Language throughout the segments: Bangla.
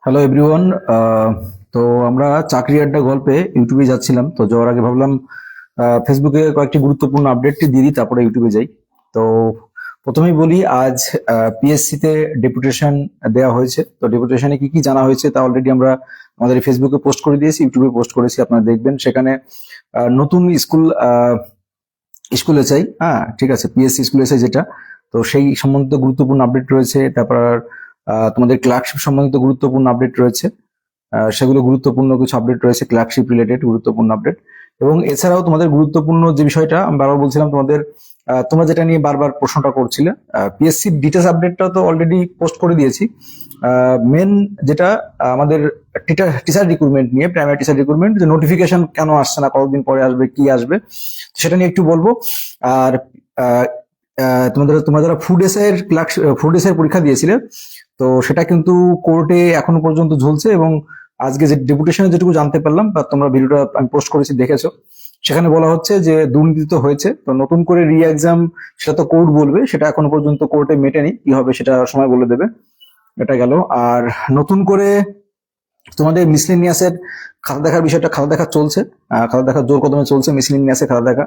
Hello everyone. তো আমরা চাকরি আড্ডা গল্পে ইউটিউবে যাচ্ছিলাম, তো যাওয়ার আগে ভাবলাম ফেসবুকে কয়েকটি গুরুত্বপূর্ণ আপডেটটি দিয়ে দিই, তারপরে ইউটিউবে যাই। তো প্রথমেই বলি, আজ পিএসসি তে ডেপুটেশন দেওয়া হয়েছে। তো ডেপুটেশনে কি কি জানা হয়েছে তা অলরেডি আমরা আমাদের ফেসবুকে পোস্ট করে দিয়েছি, ইউটিউবে পোস্ট করেছি, আপনারা দেখবেন। সেখানে নতুন স্কুলে চাই, হ্যাঁ ঠিক আছে, পিএসসি স্কুলে চাই যেটা, তো সেই সম্বন্ধিত গুরুত্বপূর্ণ আপডেট রয়েছে। তারপর তোমাদের ক্লার্কশিপ সম্বন্ধিত গুরুত্বপূর্ণ আপডেট রয়েছে, সেগুলো গুরুত্বপূর্ণ কিছু আপডেট রয়েছে, ক্লার্কশিপ রিলেটেড গুরুত্বপূর্ণ আপডেট। এবং এছাড়াও তোমাদের গুরুত্বপূর্ণ যে বিষয়টা আমি বারবার বলছিলাম তোমাদের, তোমরা যেটা নিয়ে বারবার প্রশ্নটা করছিলে, পিএসসি ডিটেলস আপডেটটা তো অলরেডি পোস্ট করে দিয়েছি। মেন যেটা আমাদের টিচার রিক্রুটমেন্ট নিয়ে, প্রাইমারি টিচার রিক্রুটমেন্ট, যে নোটিফিকেশন কেন আসছে না, কতদিন পরে আসবে, কি আসবে, সেটা নিয়ে একটু বলবো। আর আহ, তোমরা যারা ফুড এস এর পরীক্ষা দিয়েছিলে, তো সেটা কিন্তু কোর্টে এখনো পর্যন্ত ঝুলছে। এবং আজকে যে ডেপুটেশনে যেটুকু জানতে পারলাম, বা তোমরা ভিডিওটা আমি পোস্ট করেছি দেখেছো, সেখানে বলা হচ্ছে যে দুর্নীতি তো হয়েছে, তো নতুন করে রি এক্সাম সেটা তো কোর্ট বলবে, সেটা এখনো পর্যন্ত কোর্টে মেটেনি, কি হবে সেটা সময় বলে দেবে। এটা গেল। আর নতুন করে তোমাদের মিসলেনিয়াসের খাতা দেখার বিষয়টা, খাতা দেখা চলছে, খাতা দেখা জোর কদমে চলছে, মিসলেনিয়াসের খাতা দেখা।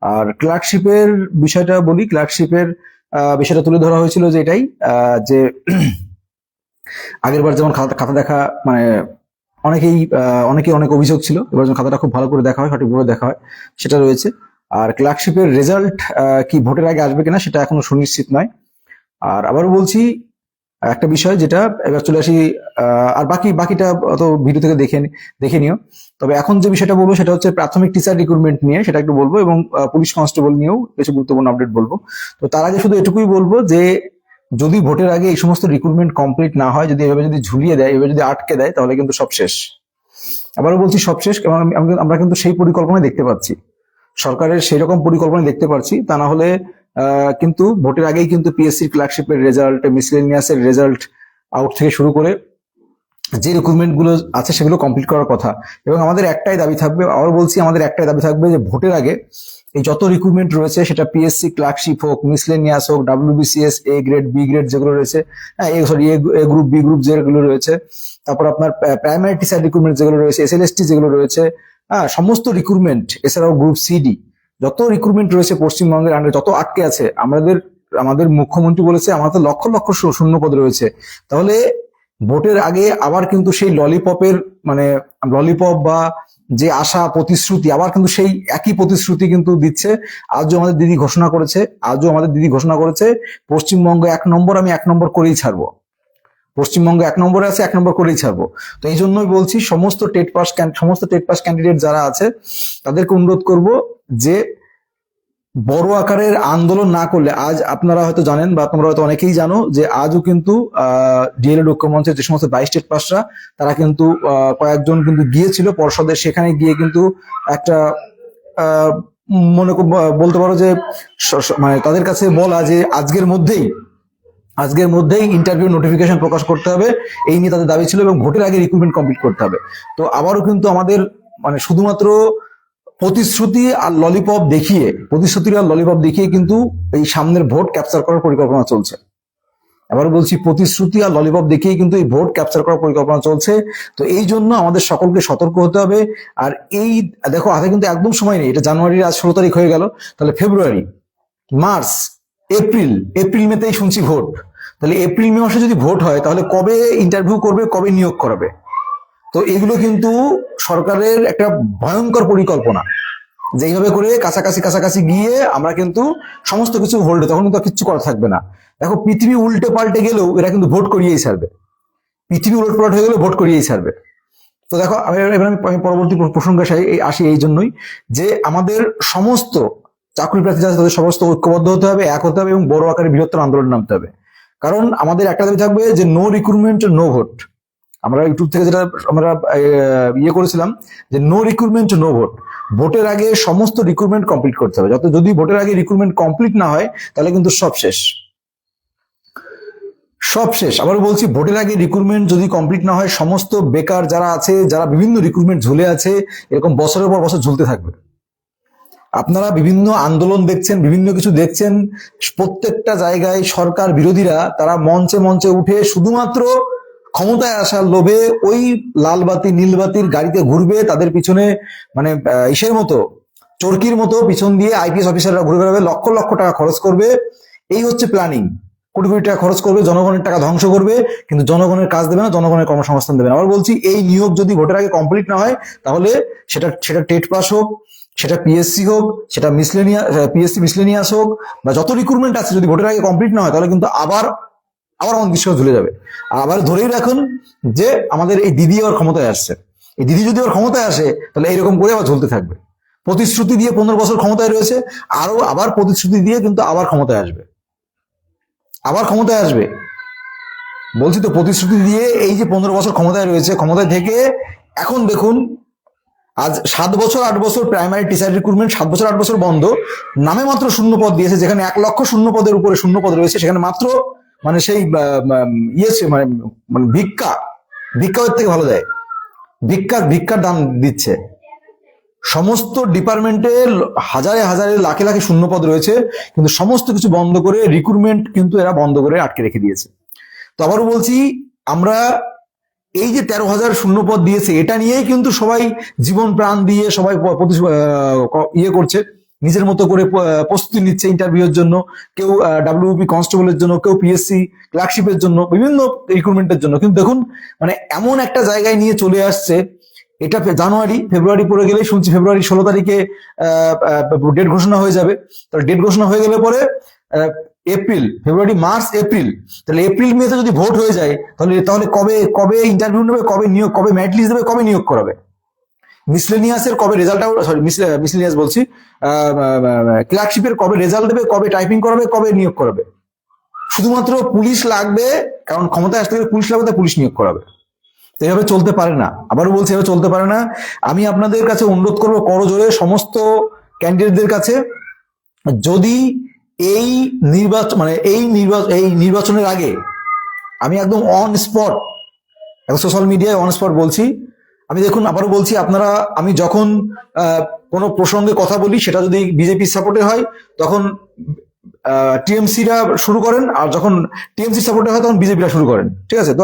আর ক্লার্কশিপের বিষয়টা বলি, ক্লার্কশিপের বিষয়টা তুলে ধরা হয়েছিল যে এটাই, যে আগের বার যেমন খাতা খাতা দেখা, মানে অনেকেই অনেক অভিযোগ ছিল, এবার যেমন খাতাটা খুব ভালো করে দেখা হয়, সঠিকভাবে দেখা হয়, সেটা রয়েছে। আর ক্লার্কশিপের রেজাল্ট কি ভোটের আগে আসবে কিনা সেটা এখনো সুনিশ্চিত নয়। আর আবারও বলছি, একটা বিষয় যেটা, এবার চলে আসি, আর বাকিটা তো ভিডিও থেকে দেখে নিও। তবে এখন যে বিষয়টা বলবো সেটা হচ্ছে প্রাথমিক টিচার রিক্রুটমেন্ট নিয়ে, সেটা একটু বলবো, এবং পুলিশ কনস্টেবল নিয়েও কিছু গুরুত্বপূর্ণ আপডেট বলবো। তো তার আগে শুধু এটুকুই বলবো যে যদি ভোটের আগে এই সমস্ত রিক্রুটমেন্ট কমপ্লিট না হয়, যদি এভাবে যদি ঝুলিয়ে দেয়, এভাবে যদি আটকে দেয়, তাহলে কিন্তু সব শেষ। আবারও বলছি, সব শেষ। এবং আমরা কিন্তু সেই পরিকল্পনা দেখতে পাচ্ছি, সরকারের সেই রকম পরিকল্পনা দেখতে পাচ্ছি। তা না হলে কিন্তু ভোটের আগেই কিন্তু পিএসসি ক্লার্কশিপের রেজাল্ট, মিসলেনিয়াসের রেজাল্ট আউট থেকে শুরু করে যে রিক্রুটমেন্ট গুলো আছে সেগুলো কমপ্লিট করার কথা। এবং আমাদের একটাই দাবি থাকবে, আবার বলছি, আমাদের একটাই দাবি থাকবে যে ভোটের আগে এই যত রিক্রুটমেন্ট রয়েছে, সেটা পিএসসি ক্লার্কশিপ হোক, মিসলেনিয়াস হোক, WBCS A grade, B grade যেগুলো রয়েছে, হ্যাঁ sorry, A group, B group যেগুলো রয়েছে, তারপর আপনার প্রাইমারি টিচার রিক্রুটমেন্ট যেগুলো রয়েছে, এসএলএসটি যেগুলো রয়েছে, হ্যাঁ সমস্ত রিক্রুটমেন্ট, এছাড়াও গ্রুপ সিডি, যত রিক্রুটমেন্ট রয়েছে পশ্চিমবঙ্গের আন্ডারে, যত আটকে আছে, আমাদের মুখ্যমন্ত্রী বলেছে আমাদের লক্ষ লক্ষ শূন্য পদ রয়েছে। তাহলে ভোটের আগে আবার কিন্তু সেই মানে ললিপপ বা যে আশা প্রতিশ্রুতি, আবার কিন্তু সেই একই প্রতিশ্রুতি কিন্তু দিচ্ছে। আজও আমাদের দিদি ঘোষণা করেছে পশ্চিমবঙ্গ 1 নম্বর, আমি 1 নম্বর করেই ছাড়বো। পশ্চিমবঙ্গ 1 নম্বরে আছে, 1 নম্বর করেই ছাড়বো। তো এই জন্যই বলছি, সমস্ত টেট পাস ক্যান্ডিডেট যারা আছে তাদেরকে অনুরোধ করব যে বড় আকারের আন্দোলন না করলে, আজ আপনারা হয়তো জানেন, বা তোমরা হয়তো অনেকেই জানো, যে আজও কিন্তু ডিএলএড ঐক্যমঞ্চের যে সমস্ত 22 স্টেট পাসরা, তারা কিন্তু কয়েকজন কিন্তু গিয়েছিল পর্ষদের, সেখানে গিয়ে কিন্তু একটা আহ, বলতে পারো যে মানে তাদের কাছে বলা যে আজকের মধ্যেই ইন্টারভিউ নোটিফিকেশন প্রকাশ করতে হবে, এই নিয়ে তাদের দাবি ছিল, এবং ভোটের আগে রিক্রুটমেন্ট কমপ্লিট করতে হবে। তো আবারও কিন্তু আমাদের মানে শুধুমাত্র প্রতিশ্রুতি আর ললিপপ দেখিয়ে কিন্তু এই সামনের ভোট ক্যাপচার করার পরিকল্পনা চলছে। আবার বলছি, প্রতিশ্রুতি আর ললিপপ দেখিয়ে কিন্তু এই ভোট ক্যাপচার করার পরিকল্পনা চলছে। তো এই জন্য আমাদের সকলকে সতর্ক হতে হবে। আর এই দেখো, হাতে কিন্তু একদম সময় নেই, এটা জানুয়ারির আজ 16 তারিখ হয়ে গেল, তাহলে ফেব্রুয়ারি, মার্চ, এপ্রিল মেতেই শুনছি ভোট। তাহলে এপ্রিল মে মাসে যদি ভোট হয়, তাহলে কবে ইন্টারভিউ করবে, কবে নিয়োগ করাবে? তো এগুলো কিন্তু সরকারের একটা ভয়ঙ্কর পরিকল্পনা, যে এইভাবে করে কাছাকাছি গিয়ে আমরা কিন্তু সমস্ত কিছু হোল্ডে, তখন কিন্তু কিচ্ছু করা থাকবে না। দেখো, পৃথিবী উল্টে পাল্টে গেলেও এরা কিন্তু ভোট করিয়েই ছাড়বে, পৃথিবী উলট পালট হয়ে গেলেও ভোট করিয়েই ছাড়বে। তো দেখো, আমি পরবর্তী প্রসঙ্গে আসি এই জন্যই, যে আমাদের সমস্ত চাকরি প্রার্থী যারা তাদের সমস্ত ঐক্যবদ্ধ হতে হবে, এক হতে হবে, এবং বড় আকারে বৃহত্তর আন্দোলন নামতে হবে। কারণ আমাদের একটা দাবি থাকবে যে নো রিক্রুটমেন্ট, নো ভোট। আমরা ইউটিউব থেকে যেটা আমরা করেছিলাম, যে নো রিক্রুটমেন্ট, নো ভোট। ভোটের আগে সমস্ত রিক্রুটমেন্ট কমপ্লিট করতে হবে। যদি ভোটের আগে রিক্রুটমেন্ট কমপ্লিট না হয়, তাহলে কিন্তু সব শেষ, সব শেষ। আবার বলছি, ভোটের আগে রিক্রুটমেন্ট যদি কমপ্লিট না হয়, সমস্ত বেকার যারা আছে, যারা বিভিন্ন রিক্রুটমেন্ট ঝুলে আছে, এরকম বছরের পর বছর ঝুলতে থাকবে। আপনারা বিভিন্ন আন্দোলন দেখছেন, বিভিন্ন কিছু দেখছেন, প্রত্যেকটা জায়গায় সরকার বিরোধীরা তারা মঞ্চে উঠে শুধুমাত্র ক্ষমতায় আসার লোভে ওই লাল বাতি নীল বাতির গাড়িতে ঘুরবে, তাদের পিছনে মানে ইসের মতো চরকির মতো পিছন দিয়ে আইপিএস অফিসাররা ঘুরে বেড়াবে, লক্ষ লক্ষ টাকা খরচ করবে। এই হচ্ছে প্ল্যানিং। কোটি কোটি টাকা খরচ করবে, জনগণের টাকা ধ্বংস করবে, কিন্তু জনগণের কাজ দেবে না, জনগণের কর্মসংস্থান দেবে না। আবার বলছি, এই নিয়োগ যদি ভোটের আগে কমপ্লিট না হয়, তাহলে সেটা সেটা টেট পাস হোক, সেটা পিএসসি হোক, সেটা পিএসসি মিসলেনিয়াস হোক, বা যত রিক্রুটমেন্ট আছে, যদি ভোটের আগে কমপ্লিট না হয়, তাহলে কিন্তু আবার আবার আমাদের দৃশ্য ঝুলে যাবে। আবার ধরেই রাখুন যে আমাদের এই দিদি আবার ক্ষমতায় আসছে। এই দিদি যদি আবার ক্ষমতায় আসে, তাহলে এইরকম করে আবার ঝুলতে থাকবে। প্রতিশ্রুতি দিয়ে 15 বছর ক্ষমতায় রয়েছে, আরো আবার প্রতিশ্রুতি দিয়ে কিন্তু আবার ক্ষমতায় আসবে, আবার ক্ষমতায় আসবে। বলছি তো, প্রতিশ্রুতি দিয়ে এই যে 15 বছর ক্ষমতায় রয়েছে, ক্ষমতায় থেকে এখন দেখুন, আজ 7 বছর 8 বছর প্রাইমারি টিচার রিক্রুটমেন্ট, 7 বছর 8 বছর বন্ধ, নামে মাত্র শূন্য পদ দিয়েছে। যেখানে 1 লক্ষ শূন্য পদের উপরে শূন্য পদ রয়েছে, সেখানে মাত্র মানে সেই মানে ভিক্ষা এর থেকে ভালো দেয়, ভিক্ষার দাম দিচ্ছে। সমস্ত ডিপার্টমেন্টে হাজারে হাজারে লাখে লাখে শূন্য পদ রয়েছে, কিন্তু সমস্ত কিছু বন্ধ করে রিক্রুটমেন্ট কিন্তু এরা বন্ধ করে আটকে রেখে দিয়েছে। তো আবারও বলছি, আমরা এই যে 13,000 শূন্য পদ দিয়েছে, এটা নিয়েই কিন্তু সবাই জীবন প্রাণ দিয়ে সবাই ইয়ে করছে, নিজের মতো করে প্রস্তুতি নিচ্ছে ইন্টারভিউর জন্য। কেউ ডাব্লিউপি কনস্টেবলের জন্য, কেউ পিএসসি ক্লার্কশিপের জন্য, বিভিন্ন রিক্রুটমেন্টের জন্য। কিন্তু দেখুন, মানে এমন একটা জায়গায় নিয়ে চলে আসছে, এটা ফেব্রুয়ারি পড়ে গেলে শুনছি ফেব্রুয়ারি 16 তারিখে ডেট ঘোষণা হয়ে যাবে। তাহলে ডেট ঘোষণা হয়ে গেলে পরে এপ্রিল, ফেব্রুয়ারি, মার্চ, এপ্রিল, তাহলে এপ্রিল মেতে যদি ভোট হয়ে যায়, তাহলে তাহলে কবে কবে ইন্টারভিউ নেবে, কবে নিয়োগ, কবে মেরিট লিস্ট দেবে, কবে নিয়োগ করাবে? মিসলেনিয়াসের কবে রেজাল্ট, সরি মিসলেনিয়াস বলছি, ক্লার্কশিপের কবে রেজাল্ট দেবে, কবে টাইপিং করাবে, কবে নিয়োগ করাবে? শুধুমাত্র পুলিশ লাগবে, কারণ ক্ষমতায় আসতে গেলে পুলিশ লাগবে, তাই পুলিশ নিয়োগ করাবে। তো এভাবে চলতে পারে না, আবারও বলছি, এভাবে চলতে পারে না। আমি আপনাদের কাছে অনুরোধ করবো করজোরে, সমস্ত ক্যান্ডিডেটদের কাছে, যদি এই নির্বাচনের আগে, আমি একদম অন স্পট, সোশ্যাল মিডিয়ায় অন স্পট বলছি, আমি দেখুন আবারও বলছি, আপনারা, আমি যখন কোনো প্রসঙ্গে কথা বলি, সেটা যদি বিজেপির সাপোর্টে হয়, তখন টিএমসিরা শুরু করেন, আর যখন টিএমসি সাপোর্টে হয়, তখন বিজেপিরা শুরু করেন। ঠিক আছে? তো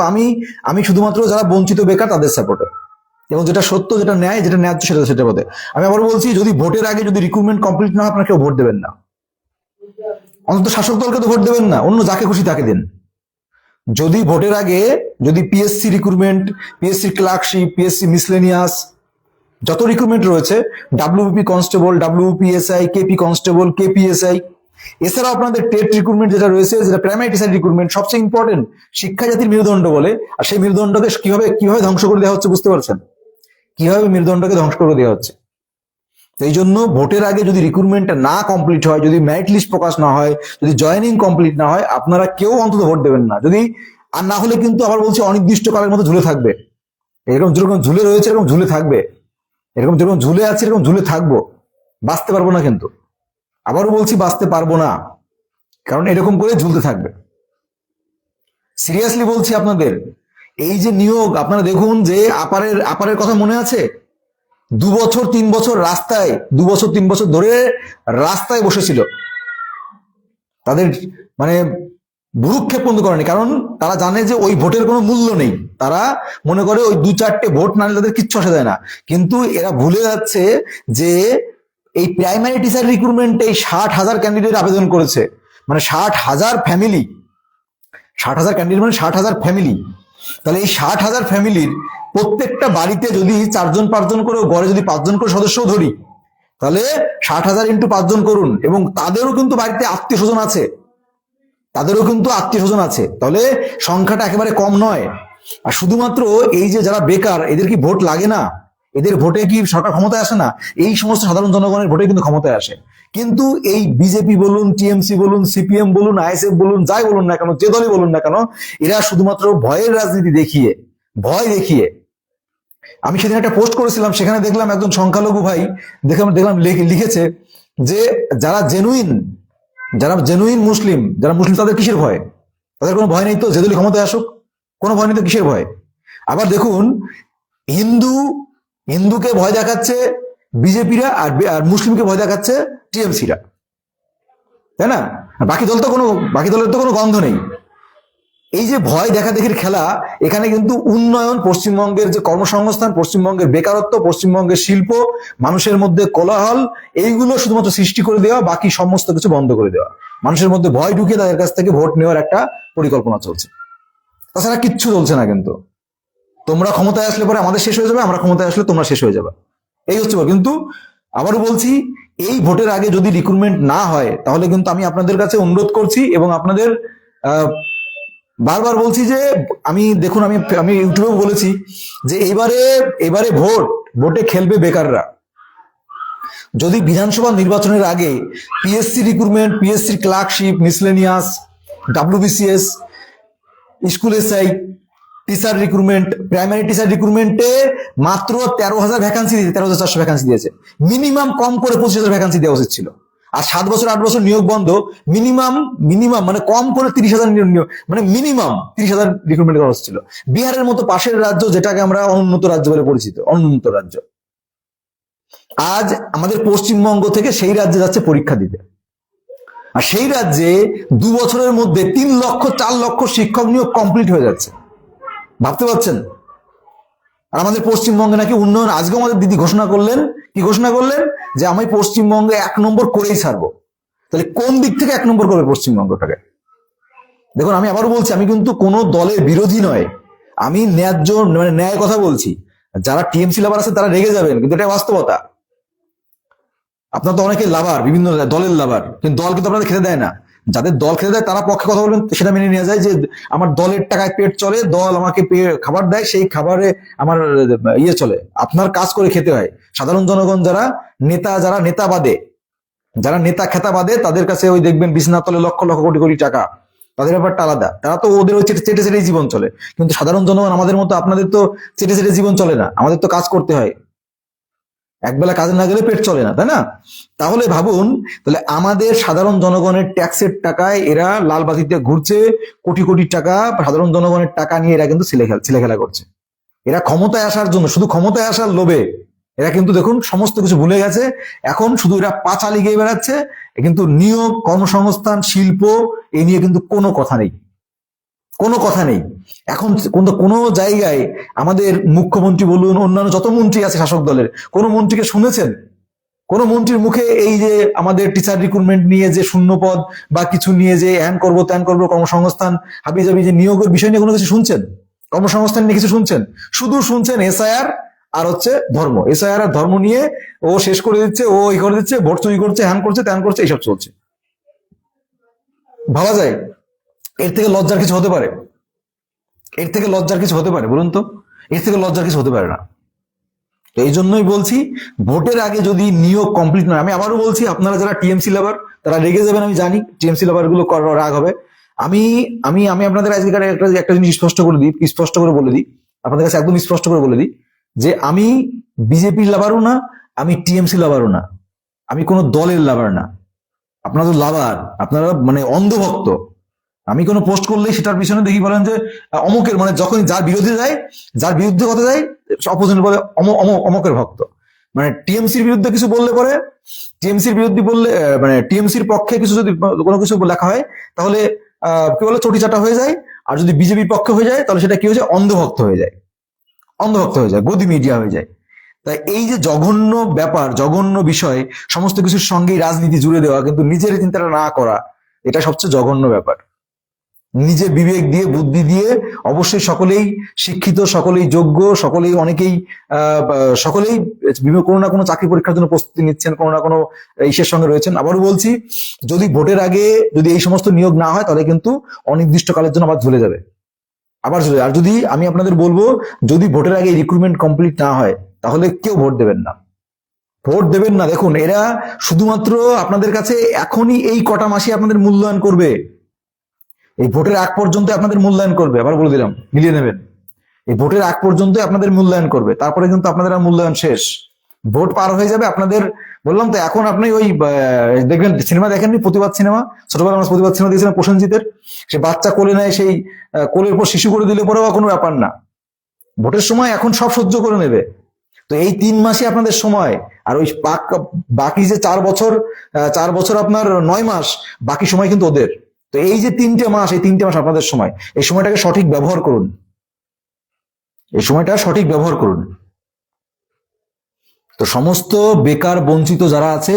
আমি শুধুমাত্র যারা বঞ্চিত বেকার তাদের সাপোর্টে, এবং যেটা সত্য, যেটা ন্যায়, যেটা ন্যায্য, সেটা বলতে। আমি আবার বলছি, যদি ভোটের আগে যদি রিক্রুটমেন্ট কমপ্লিট না হয়, আপনারা কেউ ভোট দেবেন না। অন্তত শাসক দলকে তো ভোট দেবেন না, অন্য যাকে খুশি তাকে দিন। যদি ভোটের আগে যদি PSC recruitment, PSC clerkship, PSC miscellaneous, যত রিক্রুটমেন্ট রয়েছে, WP constable, WPSI, KP constable, KPSI, এছাড়াও আপনাদের টেট রিক্রুটমেন্ট যেটা রয়েছে, যেটা প্রাইমারি টিচার রিক্রুটমেন্ট, সবচেয়ে ইম্পর্টেন্ট, শিক্ষা জাতির মেরুদণ্ড বলে। আর সেই মেরুদণ্ডকে কিভাবে ধ্বংস করে দেওয়া হচ্ছে বুঝতে পারছেন? কিভাবে মেরুদণ্ডকে ধ্বংস করে দেওয়া হচ্ছে। এই জন্য ভোটের আগে যদি রিক্রুটমেন্ট না কমপ্লিট হয়, যদি মেরিট লিস্ট প্রকাশ না হয়, যদি জয়েনিং কমপ্লিট না হয়, আপনারা কেউ অন্তত ভোট দেবেন না। যদি আর না হলে কিন্তু আবার বলছি, অনির্দিষ্টকালের মতো ঝুলে থাকবে। এরকম যেরকম ঝুলে রয়েছে, এরকম ঝুলে থাকবে, এরকম যেরকম ঝুলে আছে, এরকম ঝুলে থাকবো। বাঁচতে পারবো না, কিন্তু আবারও বলছি, বাঁচতে পারবো না, কারণ এরকম করে ঝুলতে থাকবে। সিরিয়াসলি বলছি আপনাদের, এই যে নিয়োগ, আপনারা দেখুন যে আপারের কথা মনে আছে? 2 বছর 3 বছর রাস্তায়, 2 বছর 3 বছর ধরে রাস্তায় বসেছিল, তাদের মানে ভ্রুক্ষেপ পর্যন্ত করেনি, কারণ তারা জানে যে ওই ভোটের কোনো মূল্য নেই। তারা মনে করে ওই 2-4টে ভোট না নিলে তাদের কিচ্ছু আসে যায় না। কিন্তু এরা ভুলে যাচ্ছে যে এই প্রাইমারি টিচার রিক্রুটমেন্টে 60,000 ক্যান্ডিডেট আবেদন করেছে, মানে 60,000 ফ্যামিলি, 60,000 ক্যান্ডিডেট মানে 60,000 ফ্যামিলি। তাহলে এই 60,000 ফ্যামিলির প্রত্যেকটা বাড়িতে যদি 4জন 5জন করে, গড়ে যদি 5জন করে সদস্য ধরি, তাহলে 60,000 ইন্টু 5জন করুন। এবং তাদেরও কিন্তু বাড়িতে আত্মীয় স্বজন আছে, তাহলে সংখ্যাটা একেবারে কম নয়। আর শুধুমাত্র এই যে যারা বেকার, এদের কি ভোট লাগে না? এদের ভোটে কি সরকার ক্ষমতায় আসে না? এই সমস্ত সাধারণ জনগণের ভোটে কিন্তু ক্ষমতায় আসে। কিন্তু এই বিজেপি বলুন, টিএমসি বলুন, সিপিএম বলুন, আইএসএফ বলুন, যাই বলুন না কেন, যে দলই বলুন না কেন, এরা শুধুমাত্র ভয়ের রাজনীতি দেখিয়ে, ভয় দেখিয়ে। আমি সেদিন একটা পোস্ট করেছিলাম, সেখানে দেখলাম একজন সংখ্যালঘু ভাই দেখলাম লিখেছে যে যারা জেনুইন মুসলিম, তাদের কিসের ভয়? তাদের কোনো ভয় নেই তো, যে দলই ক্ষমতায় আসুক, কোনো ভয় নেই তো, কিসের ভয়? আবার দেখুন, হিন্দুকে ভয় দেখাচ্ছে বিজেপিরা, আর মুসলিমকে ভয় দেখাচ্ছে টিএমসিরা, তাই না? বাকি দলের তো কোনো গন্ধ নেই। এই যে ভয় দেখা দেখির খেলা, এখানে কিন্তু উন্নয়ন, পশ্চিমবঙ্গের যে কর্মসংস্থান, পশ্চিমবঙ্গের বেকারত্ব, পশ্চিমবঙ্গের শিল্প, মানুষের মধ্যে কোলাহল, এইগুলো শুধুমাত্র সৃষ্টি করে দেওয়া, বাকি সমস্ত কিছু বন্ধ করে দেওয়া, মানুষের মধ্যে ভয় ঢুকিয়ে তাদের কাছ থেকে ভোট নেওয়ার একটা পরিকল্পনা চলছে। তাছাড়া কিচ্ছু চলছে না। কিন্তু তোমরা ক্ষমতায় আসলে পরে আমাদের শেষ হয়ে যাবে, আমরা ক্ষমতায় আসলে তোমরা শেষ হয়ে যাবে, এই হচ্ছে। কিন্তু আবারও বলছি, এই ভোটের আগে যদি রিক্রুটমেন্ট না হয়, তাহলে কিন্তু আমি আপনাদের কাছে অনুরোধ করছি এবং আপনাদের বারবার বলছি যে দেখুন, আমি ইউটিউবেও বলেছি যে এবারে ভোটে খেলবে বেকাররা। যদি বিধানসভা নির্বাচনের আগে PSC recruitment, PSC clerkship, miscellaneous, WBCS, school SI, teacher recruitment, primary teacher রিক্রুটমেন্টে মাত্র 13,000 ভ্যাকান্সি দিয়েছে, 13,400 ভ্যাকান্সি দিয়েছে। মিনিমাম কম করে 25,000 ভ্যাকান্সি দেওয়া উচিত ছিল। আর 7 বছর 8 বছর নিয়োগ বন্ধ, মিনিমাম মানে কম করে 30,000 নিয়োগ, মানে মিনিমাম 30,000 রিক্রুটমেন্ট করা উচিত ছিল। বিহারের মতো পাশের রাজ্য, যেটাকে আমরা অনুন্নত রাজ্য বলে পরিচিত, অনুন্নত রাজ্য, আজ আমাদের পশ্চিমবঙ্গ থেকে সেই রাজ্যে যাচ্ছে পরীক্ষা দিতে। আর সেই রাজ্যে 2 বছরের মধ্যে 3 লক্ষ 4 লক্ষ শিক্ষক নিয়োগ কমপ্লিট হয়ে যাচ্ছে। ভাবতে পারছেন? আর আমাদের পশ্চিমবঙ্গে নাকি উন্নয়ন। আজকে আমাদের দিদি ঘোষণা করলেন, কি ঘোষণা করলেন? যে আমি পশ্চিমবঙ্গে 1 নম্বর করেই ছাড়বো। তাহলে কোন দিক থেকে 1 নম্বর করবে পশ্চিমবঙ্গটাকে? দেখুন, আমি আবারও বলছি, আমি কিন্তু কোনো দলের বিরোধী নয়, আমি ন্যায্য মানে ন্যায় কথা বলছি। যারা টিএমসি লাভার আছে তারা রেগে যাবেন, কিন্তু এটা বাস্তবতা। আপনার তো অনেকে লাভার, বিভিন্ন দলের লাভার, কিন্তু দল কিন্তু আপনাদের খেতে দেয় না। যাদের দল খেতে দেয় তারা পক্ষে কথা বলবেন, সেটা মেনে নেওয়া যায় যে আমার দলের টাকায় পেট চলে, দল আমাকে খাবার দেয়, সেই খাবারে আমার চলে। আপনার কাজ করে খেতে হয়। সাধারণ জনগণ যারা নেতা বাদে, যারা নেতা খেতা বাদে, তাদের কাছে ওই দেখবেন বিছানার তলে লক্ষ লক্ষ কোটি কোটি টাকা, তাদের ব্যাপারটা আলাদা। তারা তো ওদের ওই চেটে চেটেই জীবন চলে। কিন্তু সাধারণ জনগণ আমাদের মতো, আপনাদের তো চেটে চেটে জীবন চলে না, আমাদের তো কাজ করতে হয়। একবেলা কাজে না গেলে পেট চলে না, তাই না? তাহলে ভাবুন, তাহলে আমাদের সাধারণ জনগণের ট্যাক্সের টাকায় এরা লালবাতিতে ঘুরছে, কোটি কোটি টাকা সাধারণ জনগণের টাকা নিয়ে এরা কিন্তু ছেলে খেলা করছে। এরা ক্ষমতায় আসার জন্য, শুধু ক্ষমতায় আসার লোভে এরা কিন্তু দেখুন সমস্ত কিছু ভুলে গেছে। এখন শুধু এরা পাঁচা লিগেই বেড়াচ্ছে, কিন্তু নিয়োগ, কর্মসংস্থান, শিল্প এই নিয়ে কিন্তু কোনো কথা নেই, কোনো কথা নেই। এখন কোনো জায়গায় আমাদের মুখ্যমন্ত্রী বলুন, অন্যান্য যত মন্ত্রী আছে শাসক দলের, কোন মন্ত্রীকে শুনেছেন? কোন মন্ত্রীর মুখে এই যে আমাদের টিচার রিক্রুটমেন্ট নিয়ে যে শূন্য পদ বা কিছু নিয়ে যে হ্যান করবো ত্যান করবো, কর্মসংস্থান হাবিজাবি যে নিয়োগের বিষয় নিয়ে কোনো কিছু শুনছেন? কর্মসংস্থান নিয়ে কিছু শুনছেন? শুধু শুনছেন এসআইআর আর হচ্ছে ধর্ম। এসআইআর আর ধর্ম নিয়ে ও শেষ করে দিচ্ছে, ও এই করে দিচ্ছে, ভোট চুরি করছে, হ্যান করছে, ত্যান করছে, এইসব চলছে। ভাবা যায় এর থেকে লজ্জার কিছু হতে পারে? এর থেকে লজ্জার কিছু হতে পারে বলুন তো? এর থেকে লজ্জার কিছু হতে পারে না। তো এই জন্যই বলছি, ভোটের আগে যদি নিয়োগ কমপ্লিট নয়, আমি আবারও বলছি, আপনারা যারা টিএমসি লাভার তারা রেগে যাবেন, আমি জানি টিএমসি লাভার গুলো রাগ হবে। আমি আমি আমি আপনাদের আজকে একটা জিনিস স্পষ্ট করে বলে দিই, আপনাদের কাছে একদম স্পষ্ট করে বলে দিই যে আমি বিজেপির লাভারও না, আমি টিএমসি লাভারও না, আমি কোনো দলের লাভার না। আপনারা তো লাভার, আপনারা মানে অন্ধভক্ত। আমি কোনো পোস্ট করলেই সেটার পিছনে দেখি বলেন যে অমুকের, মানে যখন যার বিরোধী যায়, যার বিরুদ্ধে কথা যায়, অপোজিট বলে অমুকের ভক্ত। মানে টিএমসির বিরুদ্ধে কিছু বললে পরে, টিএমসির বিরুদ্ধে বললে, মানে টিএমসির পক্ষে কিছু যদি কোনো কিছু লেখা হয়, তাহলে কি বলে চটি চাটা হয়ে যায়। আর যদি বিজেপির পক্ষে হয়ে যায়, তাহলে সেটা কি হয়ে যায়? অন্ধভক্ত হয়ে যায়, অন্ধভক্ত হয়ে যায়, গদি মিডিয়া হয়ে যায়। তাই এই যে জঘন্য ব্যাপার, জঘন্য বিষয়, সমস্ত কিছুর সঙ্গেই রাজনীতি জুড়ে দেওয়া, কিন্তু নিজের চিন্তাটা না করা, এটা সবচেয়ে জঘন্য ব্যাপার। নিজে বিবেক দিয়ে, বুদ্ধি দিয়ে, অবশ্যই সকলেই শিক্ষিত, সকলেই যোগ্য, সকলেই কোনো না কোনো চাকরি পরীক্ষার জন্য প্রস্তুতি নিচ্ছেন, কোনো না কোনো ইসের সঙ্গে রয়েছেন। আবারও বলছি, যদি ভোটের আগে যদি এই সমস্ত নিয়োগ না হয়, তাহলে কিন্তু অনির্দিষ্টকালের জন্য আবার ঝুলে যাবে, আবার ঝুলে। আর যদি আমি আপনাদের বলবো, যদি ভোটের আগে রিক্রুটমেন্ট কমপ্লিট না হয়, তাহলে কেউ ভোট দেবেন না, ভোট দেবেন না। দেখুন, এরা শুধুমাত্র আপনাদের কাছে এখনই এই কটা মাসে আপনাদের মূল্যায়ন করবে, এই ভোটের আগ পর্যন্ত আপনাদের মূল্যায়ন করবে। আবার বলে দিলাম, মিলিয়ে নেবেন, এই ভোটের আগ পর্যন্ত আপনাদের মূল্যায়ন করবে, তারপরে কিন্তু আপনাদের আর মূল্যায়ন শেষ। ভোট পার হয়ে যাবে আপনাদের। বললাম তো, এখন আপনি ওই দেখবেন, সিনেমা দেখেননি প্রতিবাদ সিনেমা? ছোটবেলা আমরা প্রতিবাদ সিনেমা দিয়েছিলাম প্রসেনজিতের, সে বাচ্চা কোলে নেয়, সেই কোলের পর শিশু করে দিলে পরেও কোনো ব্যাপার না। ভোটের সময় এখন সব সহ্য করে নেবে। তো এই 3 মাসই আপনাদের সময়, আর ওই বাকি যে 4 বছর আপনার 9 মাস, বাকি সময় কিন্তু ওদের। তো এই যে 3টে মাস, এই 3টে মাস আপনাদের সময়, এই সময়টাকে সঠিক ব্যবহার করুন, এই সময়টা সঠিক ব্যবহার করুন। তো সমস্ত বেকার বঞ্চিত যারা আছে,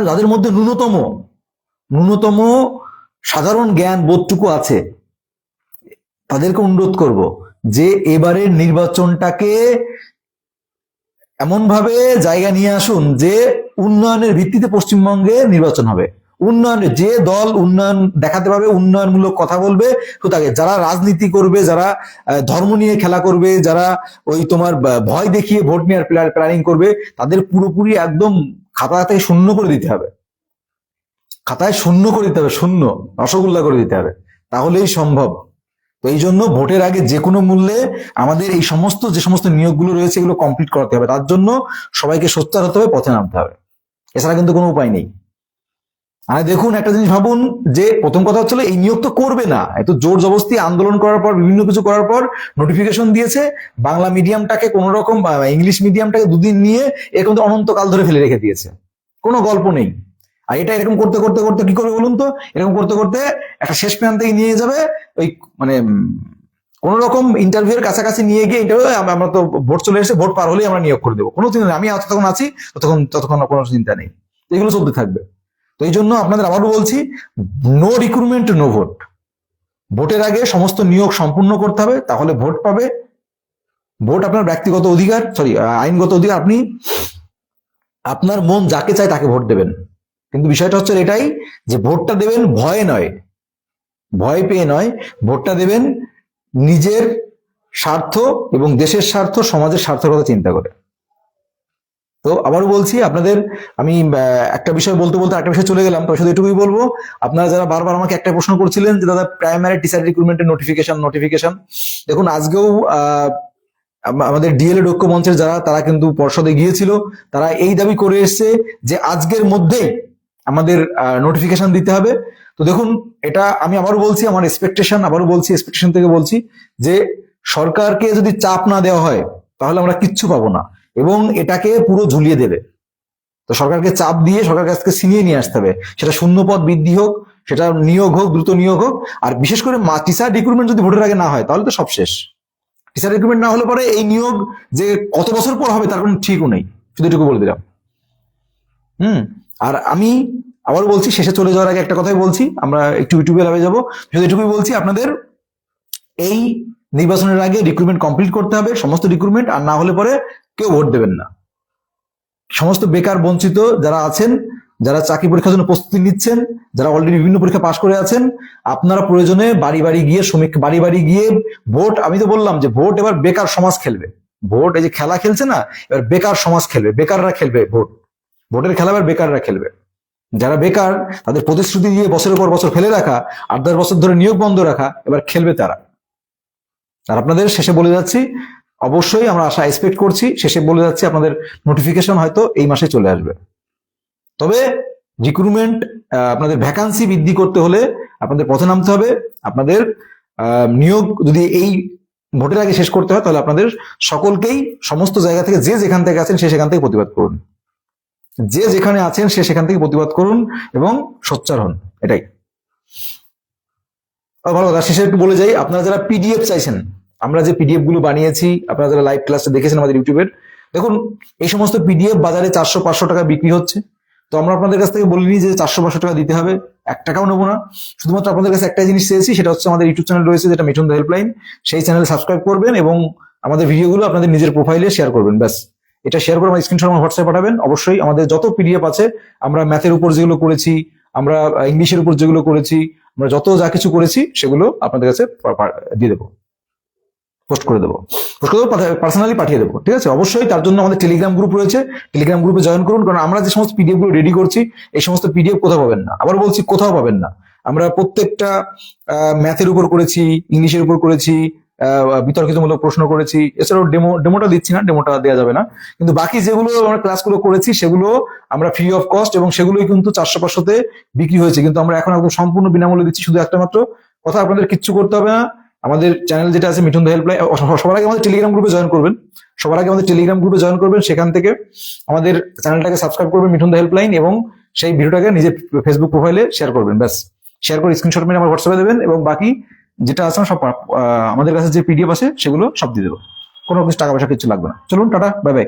যাদের মধ্যে ন্যূনতম সাধারণ জ্ঞান বোধটুকু আছে, তাদেরকে অনুরোধ করব যে এবারের নির্বাচনটাকে এমন ভাবে জায়গা নিয়ে আসুন যে উন্নয়নের ভিত্তিতে পশ্চিমবঙ্গে নির্বাচন হবে। উন্নয়নের যে দল উন্নয়ন দেখাতে পারবে, উন্নয়নমূলক কথা বলবে, তো তাকে, যারা রাজনীতি করবে, যারা ধর্ম নিয়ে খেলা করবে, যারা ওই তোমার ভয় দেখিয়ে ভোট নেওয়ার প্ল্যানিং করবে, তাদের পুরোপুরি একদম খাতা থেকে শূন্য করে দিতে হবে, খাতায় শূন্য করে দিতে হবে, শূন্য রসগোল্লা করে দিতে হবে, তাহলেই সম্ভব। তো এই জন্য ভোটের আগে যে কোনো মূল্যে আমাদের এই যে সমস্ত নিয়োগগুলো রয়েছে এগুলো কমপ্লিট করতে হবে। তার জন্য সবাইকে সোচ্চার হতে হবে, পথে নামতে হবে, এছাড়া কিন্তু কোনো উপায় নেই। আর দেখুন, একটা জিনিস ভাবুন যে প্রথম কথা হচ্ছিল এই নিয়োগ তো করবে না, এত জোর জবরদস্তি আন্দোলন করার পর, বিভিন্ন কিছু করার পর নোটিফিকেশন দিয়েছে, বাংলা মিডিয়ামটাকে কোন রকম, ইংলিশ মিডিয়ামটাকে দুদিন নিয়ে এরকম তো অনন্তকাল ধরে ফেলে রেখে দিয়েছে, কোনো গল্প নেই। আর এটা এরকম করতে করতে করতে কি করবে বলুন তো, এরকম করতে করতে একটা শেষ প্রান্তে নিয়ে যাবে, ওই মানে কোন রকম ইন্টারভিউর কাছাকাছি নিয়ে গিয়ে ইন্টারভিউ, আমরা তো ভোট চলে এসে ভোট পার হলেই আমরা নিয়োগ করে দেবো, কোনো চিন্তা নেই, আমি তখন আছি, ততক্ষণ কোনো চিন্তা নেই, এগুলো চলতে থাকবে। তো এই জন্য আপনাদের আবারও বলছি, নো রিক্রুটমেন্ট নো ভোট। ভোটের আগে সমস্ত নিয়োগ সম্পূর্ণ করতে হবে, তাহলে ভোট পাবে। ভোট আপনার ব্যক্তিগত অধিকার, আইনগত অধিকার, আপনি আপনার মন যাকে চায় তাকে ভোট দেবেন। কিন্তু বিষয়টা হচ্ছে এটাই যে ভোটটা দেবেন ভয়ে নয়, ভয় পেয়ে নয়, ভোটটা দেবেন নিজের স্বার্থ এবং দেশের স্বার্থ, সমাজের স্বার্থের কথা চিন্তা করে। তো আবারও বলছি আপনাদের, আমি একটা বিষয় বলতে বলতে একটা বিষয় চলে গেলাম, তো শুধু এটুকুই বলবো, আপনারা যারা বারবার আমাকে একটা প্রশ্ন করছিলেন যে দাদা প্রাইমারি টিচার রিক্রুটমেন্টের নোটিফিকেশন, দেখুন আজকেও আমাদের ডিএলএড ঐক্য মঞ্চের তারা কিন্তু পর্ষদে গিয়েছিল, তারা এই দাবি করে এসছে যে আজকের মধ্যেই আমাদের নোটিফিকেশন দিতে হবে। তো দেখুন, এটা আমি আবারও বলছি, আমার এক্সপেকটেশন থেকে বলছি যে সরকারকে যদি চাপ না দেওয়া হয় তাহলে আমরা কিচ্ছু পাবো না, এবং এটাকে পুরো ঝুলিয়ে দেবে। তো সরকারকে চাপ দিয়ে সরকারের কাছ থেকে ছিনিয়ে নিয়ে আসতে হবে, সেটা শূন্যপদ বৃদ্ধি হোক, সেটা নিয়োগ হোক, দ্রুত নিয়োগ হোক। আর বিশেষ করে টিচার রিক্রুটমেন্ট যদি ভোটের আগে না হয় তাহলে তো সব শেষ। টিচার রিক্রুটমেন্ট না হলে পরে এই নিয়োগ যে কত বছর পর হবে তার কোনো ঠিকও নেই, শুধু এটুকু বলে দিলাম। আর আমি আবার বলছি, শেষে চলে যাওয়ার আগে একটা কথাই বলছি, আমরা একটু ইউটিউবে লাভে যাবো, শুধু এটুকুই বলছি, আপনাদের এই নির্বাচনের আগে রিক্রুটমেন্ট কমপ্লিট করতে হবে, সমস্ত রিক্রুটমেন্ট, আর না হলে পরে কেউ ভোট দেবেন না। সমস্ত বেকার বঞ্চিত যারা আছেন, যারা চাকরি পরীক্ষার জন্য প্রস্তুতি নিচ্ছেন, যারা অলরেডি বিভিন্ন পরীক্ষা পাশ করে আছেন, আপনারা প্রয়োজনে বাড়ি বাড়ি গিয়ে ভোট, আমি তো বললাম যে ভোট এবার বেকার সমাজ খেলবে, ভোট এই যে খেলা খেলছে না, এবার বেকার সমাজ খেলবে, বেকাররা খেলবে ভোটের খেলা এবার বেকাররা খেলবে। যারা বেকার, তাদের প্রতিশ্রুতি দিয়ে বছরের পর বছর ফেলে রাখা, 8-10 বছর ধরে নিয়োগ বন্ধ রাখা, এবার খেলবে তারা। আর আপনাদের শেষে বলে যাচ্ছি, অবশ্যই আমরা আশা এক্সপেক্ট করছি, শেষে বলে যাচ্ছি আপনাদের নোটিফিকেশন হয়তো এই মাসে চলে আসবে। তবে রিক্রুটমেন্ট, আপনাদের ভ্যাকান্সি বৃদ্ধি করতে হলে আপনাদের পথে নামতে হবে। আপনাদের নিয়োগ যদি এই ভোটের আগে শেষ করতে হয় তাহলে আপনাদের সকলকেই সমস্ত জায়গা থেকে, যে যেখান থেকে আছেন সে সেখান থেকে প্রতিবাদ করুন, যে যেখানে আছেন সে সেখান থেকে প্রতিবাদ করুন এবং সোচ্চার হন, এটাই ভালো কথা। শেষে একটু বলে যাই, আপনারা যারা পিডিএফ চাইছেন, আমরা যে পিডিএফ গুলো বানিয়েছি, আপনারা যারা লাইভ ক্লাসটা দেখেছেন আমাদের ইউটিউবের, দেখুন এই সমস্ত পিডিএফ বাজারে 400-500 টাকা বিক্রি হচ্ছে। তো আমরা আপনাদের কাছ থেকে বলিনি যে 400-500 টাকা দিতে হবে, 1 টাকাও নেবো না। শুধুমাত্র আপনাদের কাছে একটা জিনিস চেয়েছি, সেটা হচ্ছে আমাদের ইউটিউব চ্যানেল রয়েছে যেটা মিঠুন দ্য হেল্পলাইন, সেই চ্যানেলে সাবস্ক্রাইব করবেন এবং আমাদের ভিডিওগুলো আপনাদের নিজের প্রোফাইলে শেয়ার করবেন, ব্যাস। এটা শেয়ার করে আমার স্ক্রিনশট আমার হোয়াটসঅ্যাপে পাঠাবেন। অবশ্যই আমাদের যত পিডিএফ আছে, আমরা ম্যাথের উপর যেগুলো করেছি, আমরা ইংলিশের উপর যেগুলো করেছি, আমরা যত যা কিছু করেছি সেগুলো আপনাদের কাছে দিয়ে দেবো, পোস্ট করে দেবো, পার্সোনালি পাঠিয়ে দেবো, ঠিক আছে? অবশ্যই তার জন্য আমাদের টেলিগ্রাম গ্রুপ রয়েছে, টেলিগ্রাম গ্রুপে জয়েন করুন, কারণ আমরা যে সমস্ত পিডিএফ গুলো রেডি করছি এই সমস্ত পিডিএফ কোথাও পাবেন না, আবার বলছি কোথাও পাবেন না। আমরা প্রত্যেকটা ম্যাথের উপর করেছি, ইংলিশের উপর করেছি, বিতর্কিতমূলক প্রশ্ন করেছি, এছাড়াও ডেমোটা দিচ্ছি না, ডেমোটা দেওয়া যাবে না, কিন্তু বাকি যেগুলো আমরা ক্লাসগুলো করেছি সেগুলো আমরা ফ্রি অফ কস্ট, এবং সেগুলোই কিন্তু 400-500-তে বিক্রি হয়েছে, কিন্তু আমরা এখন একদম সম্পূর্ণ বিনামূল্যে দিচ্ছি। শুধু একটা মাত্র কথা, আপনাদের কিচ্ছু করতে হবে না, আমাদের চ্যানেল যেটা আছে মিঠুন দ্য হেল্পলাইন, সবার আগে আমাদের টেলিগ্রাম গ্রুপে জয়েন করবেন, সেখান থেকে আমাদের চ্যানেলটাকে সাবস্ক্রাইব করবেন মিঠুন দ্য হেল্পলাইন, এবং সেই ভিডিওটাকে নিজের ফেসবুক প্রোফাইলে শেয়ার করবেন, ব্যাস। শেয়ার করে স্ক্রিনশট মেরে আমার হোয়াটসঅ্যাপে দেবেন, এবং বাকি যেটা আছে সব আমাদের কাছে যে পিডিএফ আছে সেগুলো সব দিয়ে দেবো। কোনো কিছু টাকা পয়সা কিছু লাগবে না। চলুন, টাটা, বাই বাই।